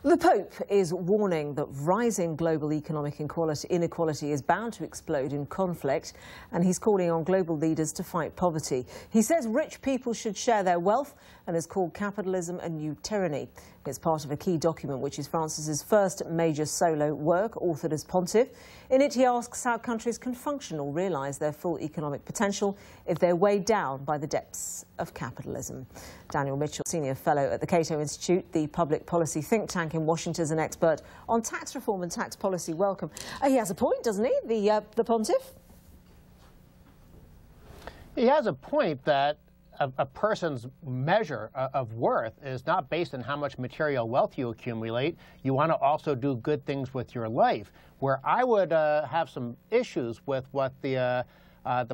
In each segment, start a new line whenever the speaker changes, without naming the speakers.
The Pope is warning that rising global economic inequality is bound to explode in conflict, and he's calling on global leaders to fight poverty. He says rich people should share their wealth and has called capitalism a new tyranny. It's part of a key document which is Francis's first major solo work, authored as Pontiff. In it he asks how countries can function or realise their full economic potential if they're weighed down by the depths of capitalism. Daniel Mitchell, Senior Fellow at the Cato Institute, the public policy think tank in Washington, is an expert on tax reform and tax policy. Welcome. He has a point, doesn't he, the Pontiff?
He has a point that a person's measure of worth is not based on how much material wealth you accumulate. You want to also do good things with your life. Where I would have some issues with what the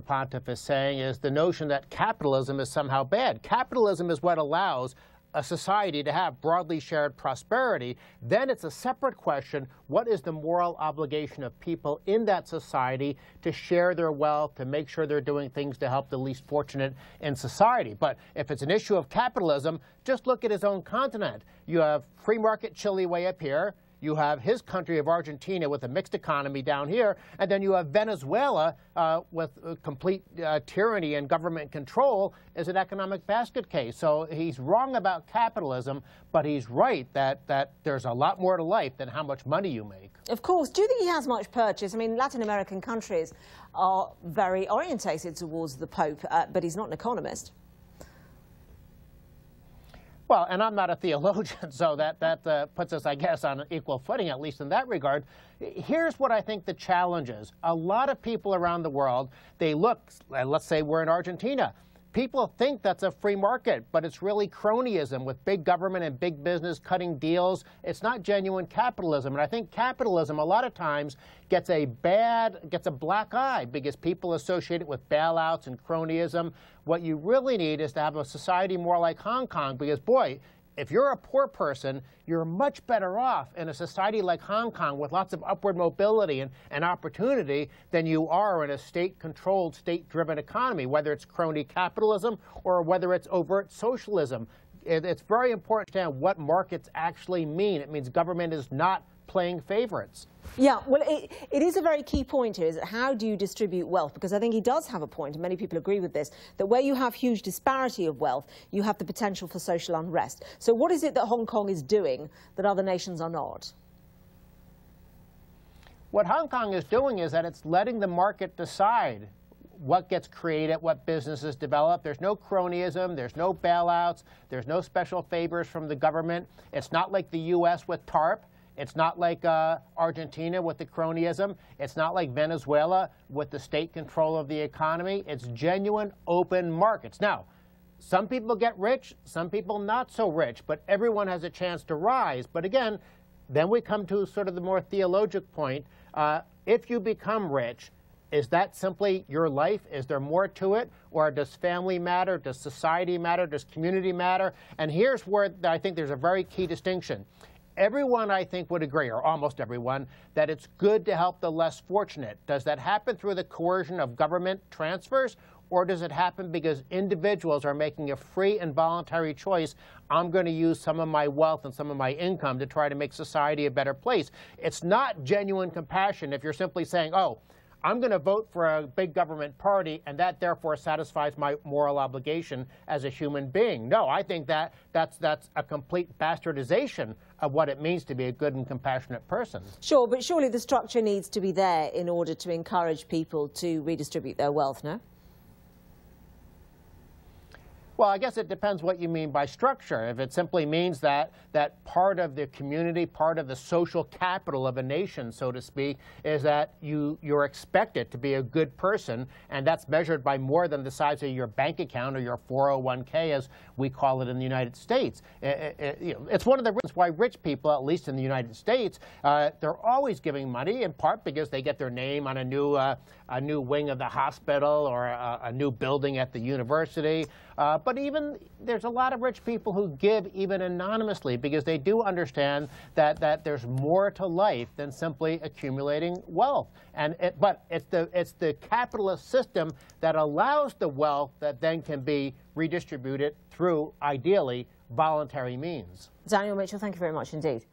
Pontiff is saying is the notion that capitalism is somehow bad. Capitalism is what allows a society to have broadly shared prosperity. Then it's a separate question, what is the moral obligation of people in that society to share their wealth, to make sure they're doing things to help the least fortunate in society? But if it's an issue of capitalism, just look at his own continent. You have free market Chile way up here. You have his country of Argentina with a mixed economy down here, and then you have Venezuela with complete tyranny and government control as an economic basket case. So he's wrong about capitalism, but he's right that there's a lot more to life than how much money you make.
Of course. Do you think he has much purchase? I mean, Latin American countries are very orientated towards the Pope, but he's not an economist.
Well, and I'm not a theologian, so that puts us, I guess, on an equal footing, at least in that regard. Here's what I think the challenge is. A lot of people around the world, they look, let's say we're in Argentina. People think that's a free market, but it's really cronyism with big government and big business cutting deals. It's not genuine capitalism. And I think capitalism a lot of times gets a black eye because people associate it with bailouts and cronyism. What you really need is to have a society more like Hong Kong because, boy, if you're a poor person, you're much better off in a society like Hong Kong with lots of upward mobility and opportunity than you are in a state-controlled, state-driven economy, whether it's crony capitalism or whether it's overt socialism. It's very important to understand what markets actually mean. It means government is not playing favorites.
Yeah, well, it is a very key point here, is that how do you distribute wealth? Because I think he does have a point, and many people agree with this, that where you have huge disparity of wealth, you have the potential for social unrest. So what is it that Hong Kong is doing that other nations are not?
What Hong Kong is doing is that it's letting the market decide what gets created, what businesses develop. There's no cronyism, there's no bailouts, there's no special favors from the government. It's not like the U.S. with TARP. It's not like Argentina with the cronyism. It's not like Venezuela with the state control of the economy. It's genuine open markets. Now, some people get rich, some people not so rich, but everyone has a chance to rise. But again, then we come to sort of the more theologic point. If you become rich, is that simply your life? Is there more to it? Or does family matter? Does society matter? Does community matter? And here's where I think there's a very key distinction. Everyone, I think, would agree, or almost everyone, that it's good to help the less fortunate. Does that happen through the coercion of government transfers, or does it happen because individuals are making a free and voluntary choice? I'm going to use some of my wealth and some of my income to try to make society a better place. It's not genuine compassion if you're simply saying, oh, I'm going to vote for a big government party, and that therefore satisfies my moral obligation as a human being. No, I think that's a complete bastardization of what it means to be a good and compassionate person.
Sure, but surely the structure needs to be there in order to encourage people to redistribute their wealth, no?
Well, I guess it depends what you mean by structure. If it simply means that part of the community, part of the social capital of a nation, so to speak, is that you're expected to be a good person, and that's measured by more than the size of your bank account or your 401k, as we call it in the United States. It's one of the reasons why rich people, at least in the United States, they're always giving money, in part because they get their name on a new wing of the hospital or a new building at the university. But even there's a lot of rich people who give even anonymously because they do understand that there's more to life than simply accumulating wealth. But it's the capitalist system that allows the wealth that then can be redistributed through, ideally, voluntary means.
Daniel Mitchell, thank you very much indeed.